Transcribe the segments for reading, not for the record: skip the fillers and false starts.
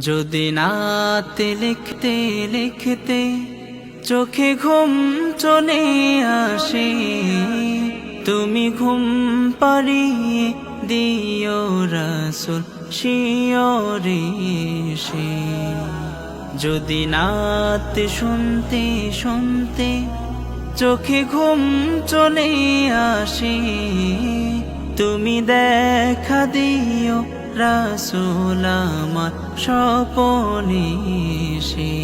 যদি নাতে লিখতে লিখতে চোখে ঘুম চলে আসে, তুমি ঘুম পাড়িয়ে দিও রাসূল শিয়রে সে। যদি নাতে শুনতে শুনতে চোখে ঘুম চলে আসে, তুমি দেখা দিও রাসূল আমার স্বপনে সে।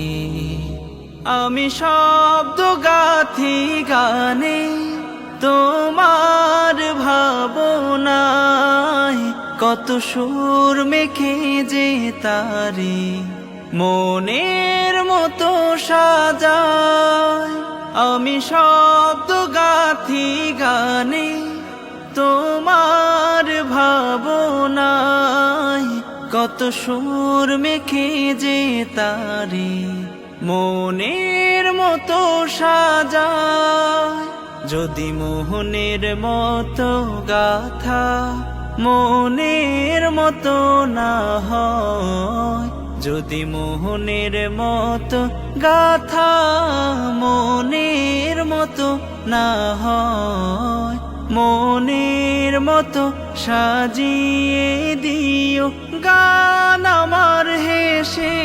আমি শব্দ গাথি গানে তোমার ভাবনায়, কত সুর মেখে যে তারে মনের মতো সাজায়। আমি শব্দ গাথি গানে তোমার ভাবনায়, কত সুর মেখে যে তারে মনের মতো সাজায়। যদি মোহনের মতো গাথা মনের মতো না হয়, যদি মোহনের মতো গাথা মনের মতো না হয়, মনের মতো সাজিয়ে দিও গান আমার হেসে।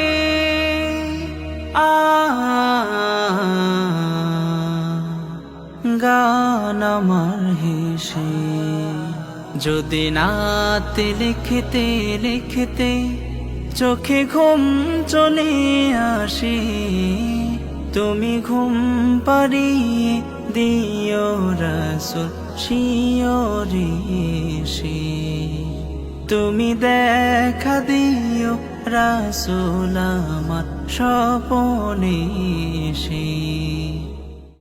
গান আমার হেসে। যদি নাতে লিখতে লিখতে চোখে ঘুম চলে আসে, তুমি ঘুম পাড়িয়ে দিও রাসূল শিয়রে সে। তুমি দেখা দিও রাসূল আমার স্বপনে